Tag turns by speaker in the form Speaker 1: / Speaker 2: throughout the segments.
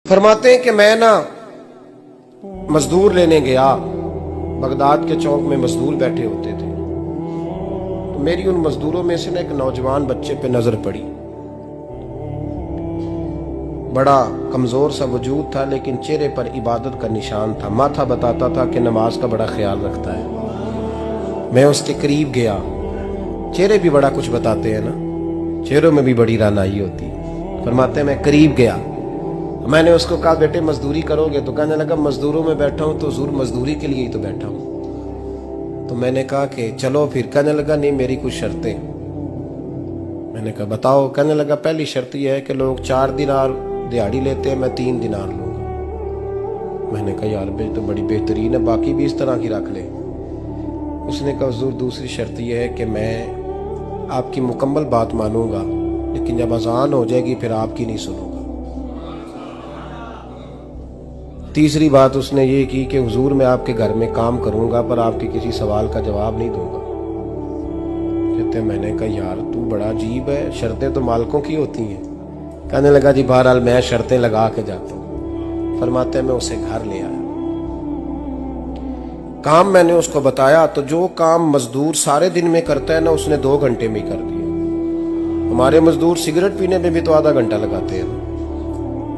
Speaker 1: फरमाते हैं कि मैं ना मजदूर लेने गया, बगदाद के चौक में मजदूर बैठे होते थे, तो मेरी उन मजदूरों में से ना एक नौजवान बच्चे पे नजर पड़ी। बड़ा कमजोर सा वजूद था, लेकिन चेहरे पर इबादत का निशान था। माथा बताता था कि नमाज का बड़ा ख्याल रखता है। मैं उसके करीब गया। चेहरे भी बड़ा कुछ बताते हैं ना, चेहरों में भी बड़ी रानाई होती है। फरमाते हैं मैं करीब गया, मैंने उसको कहा बेटे मजदूरी करोगे? तो कहने लगा मजदूरों में बैठा हूं तो हुजूर मजदूरी के लिए ही तो बैठा हूं। तो मैंने कहा कि चलो फिर। कहने लगा नहीं मेरी कुछ शर्तें। मैंने कहा बताओ। कहने लगा पहली शर्त यह है कि लोग 4 दिनार दिहाड़ी लेते हैं, मैं 3 दिनार लूंगा। मैंने कहा यार भाई तो बड़ी बेहतरीन है, बाकी भी इस तरह की रख ले। उसने कहा हुजूर दूसरी शर्त यह है कि मैं आपकी मुकम्मल बात मानूंगा, लेकिन जब अजान हो जाएगी फिर आपकी नहीं सुनूंगा। तीसरी बात उसने ये की कि हुजूर मैं आपके घर में काम करूंगा पर आपके किसी सवाल का जवाब नहीं दूंगा। कहते मैंने कहा यार तू बड़ा अजीब है, शर्तें तो मालिकों की होती हैं। कहने लगा जी बहरहाल मैं शर्तें लगा के जाता हूँ। फरमाते मैं उसे घर ले आया, काम मैंने उसको बताया, तो जो काम मजदूर सारे दिन में करता है ना उसने 2 घंटे में ही कर दिया। हमारे मजदूर सिगरेट पीने में भी तो आधा घंटा लगाते हैं,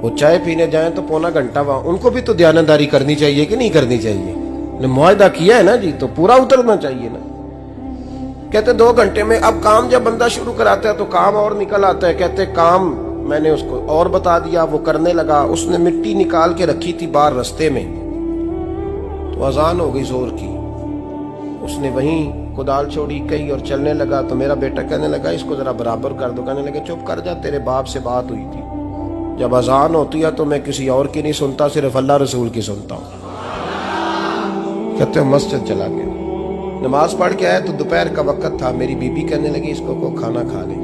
Speaker 1: वो चाय पीने जाएं तो पौना घंटा। वहां उनको भी तो दयानतदारी करनी चाहिए कि नहीं करनी चाहिए? मुआहदा किया है ना जी, तो पूरा उतरना चाहिए ना। कहते 2 घंटे में। अब काम जब बंदा शुरू कराता है तो काम और निकल आता है। कहते काम मैंने उसको और बता दिया, वो करने लगा। उसने मिट्टी निकाल के रखी थी बाहर रास्ते में, तो अजान हो गई जोर की। उसने वहीं कुदाल छोड़ी कही और चलने लगा। तो मेरा बेटा कहने लगा इसको जरा बराबर कर दो। कहने लगा चुप कर जा, तेरे बाप से बात हुई थी, जब अजान होती है तो मैं किसी और की नहीं सुनता, सिर्फ अल्लाह रसूल की सुनता हूँ। कहते मस्जिद चला गया, नमाज पढ़ के आया तो दोपहर का वक्त था। मेरी बीबी कहने लगी इसको को खाना खा ले।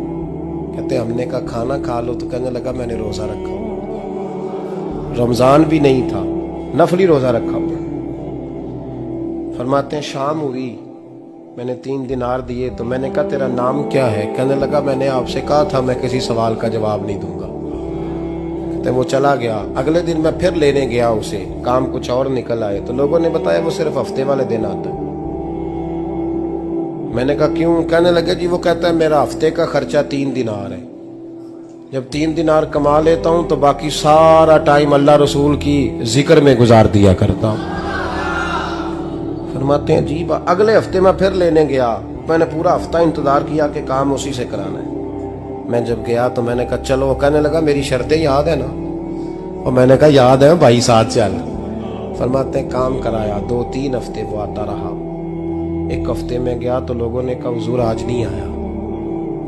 Speaker 1: कहते हमने कहा खाना खा लो, तो कहने लगा मैंने रोजा रखा हुआ, रमजान भी नहीं था, नफली रोजा रखा हुआ। फरमाते हैं शाम हुई, मैंने 3 दिनार दिए। तो मैंने कहा तेरा नाम क्या है? कहने लगा मैंने आपसे कहा था मैं किसी सवाल का जवाब नहीं दूंगा। वो चला गया। अगले दिन मैं फिर लेने गया उसे, काम कुछ और निकल आए। तो लोगों ने बताया वो सिर्फ हफ्ते वाले दिन आता है। मैंने कहा क्यों? कहने लगे जी वो कहता है मेरा हफ्ते का खर्चा 3 दिनार है, जब 3 दिनार कमा लेता हूं तो बाकी सारा टाइम अल्लाह रसूल की जिक्र में गुजार दिया करता हूं। फरमाते हैं जी अगले हफ्ते मैं फिर लेने गया। मैंने पूरा हफ्ता इंतजार किया कि काम उसी से कराना है। मैं जब गया तो मैंने कहा चलो। कहने लगा मेरी शर्तें याद है ना? और मैंने कहा याद है भाई साथ चल। फरमाते हैं काम कराया। 2-3 हफ्ते वो आता रहा। 1 हफ्ते में गया तो लोगों ने कहा हुजूर आज नहीं आया।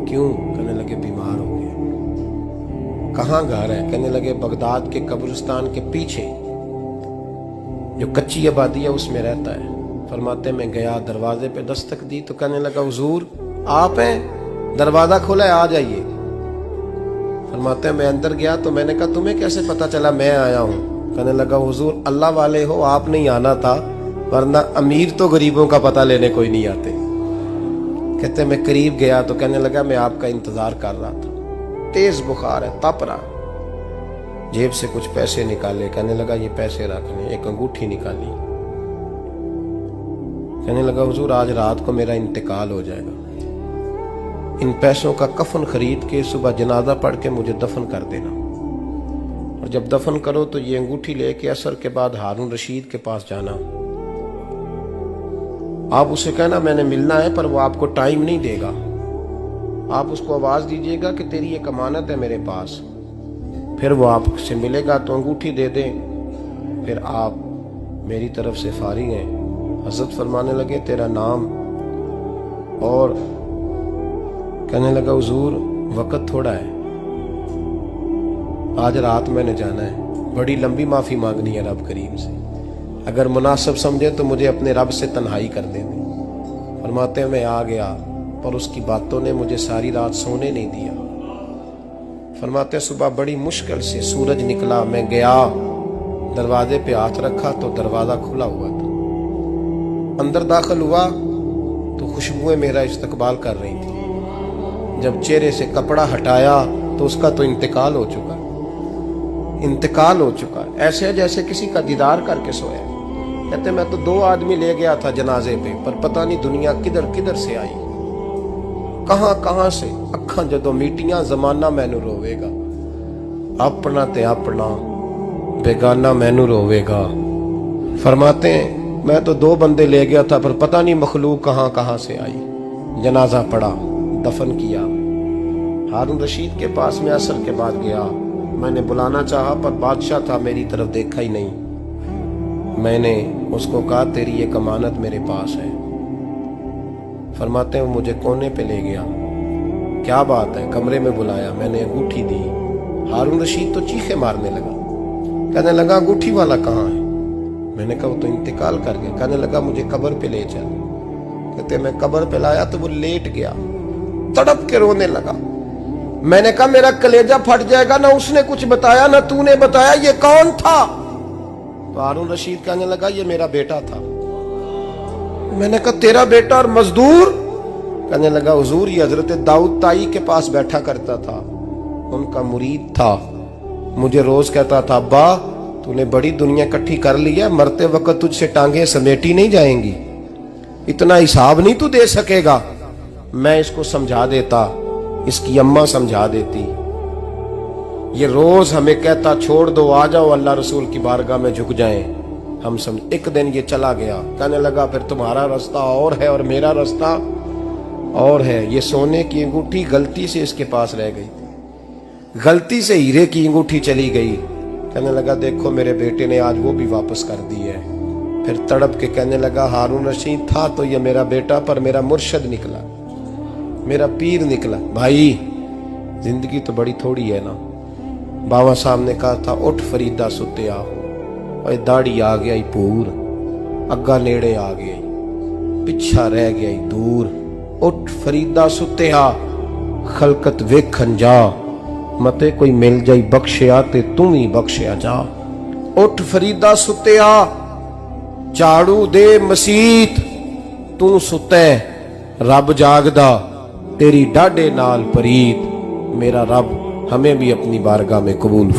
Speaker 1: क्यों? कहने लगे बीमार हो गए। कहाँ घर है? कहने लगे बगदाद के कब्रिस्तान के पीछे जो कच्ची आबादी है उसमें रहता है। फरमाते मैं गया, दरवाजे पे दस्तक दी तो कहने लगा हुजूर आप हैं? दरवाजा खोला है, आ जाइए। फरमाते हैं मैं अंदर गया तो मैंने कहा तुम्हें कैसे पता चला मैं आया हूँ? कहने लगा हुजूर अल्लाह वाले हो, आप नहीं आना था, वरना अमीर तो गरीबों का पता लेने कोई नहीं आते। कहते मैं करीब गया तो कहने लगा मैं आपका इंतजार कर रहा था, तेज बुखार है, तप रहा। जेब से कुछ पैसे निकाले। कहने लगा ये पैसे रखने। एक अंगूठी निकाली। कहने लगा हुजूर आज रात को मेरा इंतकाल हो जाएगा, इन पैसों का कफन खरीद के सुबह जनाजा पढ़ के मुझे दफन कर देना, और जब दफन करो तो ये अंगूठी लेके असर के बाद हारून रशीद के पास जाना। आप उसे कहना मैंने मिलना है पर वो आपको टाइम नहीं देगा। आप उसको आवाज दीजिएगा कि तेरी एक अमानत है मेरे पास, फिर वो आपसे मिलेगा तो अंगूठी दे दे, फिर आप मेरी तरफ से फारिग हैं। हजरत फरमाने लगे तेरा नाम? और कहने लगा हुजूर वक्त थोड़ा है, आज रात मैंने जाना है, बड़ी लंबी माफी मांगनी है रब करीम से, अगर मुनासिब समझे तो मुझे अपने रब से तन्हाई कर देने। फरमाते हैं मैं आ गया पर उसकी बातों ने मुझे सारी रात सोने नहीं दिया। फरमाते हैं सुबह बड़ी मुश्किल से सूरज निकला, मैं गया दरवाजे पे हाथ रखा तो दरवाजा खुला हुआ था। अंदर दाखिल हुआ तो खुशबुएं मेरा इस्तकबाल कर रही थी। जब चेहरे से कपड़ा हटाया तो उसका तो इंतकाल हो चुका। इंतकाल हो चुका है, ऐसे है जैसे किसी का दीदार करके सोया। कहते मैं तो 2 आदमी ले गया था जनाजे पे, पर पता नहीं दुनिया किधर किधर से आई, कहां कहां से। अखा जदों मीटियां जमाना मैनू रोवेगा, अपना ते अपना बेगाना मैनू रोवेगा। फरमाते हैं मैं तो 2 बंदे ले गया था, पर पता नहीं मखलूक कहां कहां से आई। जनाजा पड़ा, दफन किया। हारून रशीद के पास में असर के बाद गया, मैंने बुलाना चाहा पर बादशाह था, मेरी तरफ देखा ही नहीं। मैंने उसको कहा तेरी एक अमानत मेरे पास है। फरमाते हैं मुझे कोने पे ले गया, क्या बात है, कमरे में बुलाया, मैंने अंगूठी दी। हारून रशीद तो चीखे मारने लगा, कहने लगा अंगूठी वाला कहाँ है? मैंने कहा वो तो इंतकाल कर गया। कहने लगा मुझे कब्र पे ले चल। कहते मैं कब्र पे लाया तो वो लेट गया, तड़प के रोने लगा। मैंने कहा मेरा कलेजा फट जाएगा, ना उसने कुछ बताया ना तूने बताया, ये कौन था? तो हारून रशीद कहने लगा ये मेरा बेटा था। मैंने कहा तेरा बेटा और मजदूर? कहने लगा हुजूर ये हजरत दाऊद ताई के पास बैठा करता था, उनका मुरीद था, मुझे रोज कहता था अब्बा तूने बड़ी दुनिया इकट्ठी कर ली है, मरते वक्त तुझसे टांगे समेटी नहीं जाएंगी, इतना हिसाब नहीं तू दे सकेगा। मैं इसको समझा देता, इसकी अम्मा समझा देती। ये रोज हमें कहता छोड़ दो, आ जाओ अल्लाह रसूल की बारगाह में झुक जाएं। हम समझ। एक दिन ये चला गया, कहने लगा फिर तुम्हारा रास्ता और है और मेरा रास्ता और है। ये सोने की अंगूठी गलती से इसके पास रह गई, गलती से हीरे की अंगूठी चली गई। कहने लगा देखो मेरे बेटे ने आज वो भी वापस कर दी है। फिर तड़प के कहने लगा हारून रशीद था तो ये मेरा बेटा, पर मेरा मुर्शद निकला, मेरा पीर निकला। भाई जिंदगी तो बड़ी थोड़ी है ना। बाबा साहब ने कहा था उठ फरीदा सुत्या, और दाढ़ी आ गया पूर, अग्गा नेड़े आ गया, पिछा रह गया दूर। उठ फरीदा सुत्या, खलकत वेखन जा, मते कोई मिल जाई बख्शिया ते तू ही बख्शिया जा। उठ फरीदा सुत्या, झाड़ू दे मसीत, तू सुते रब जागदा, तेरी डाडे नाल परीत। मेरा रब हमें भी अपनी बारगाह में कबूल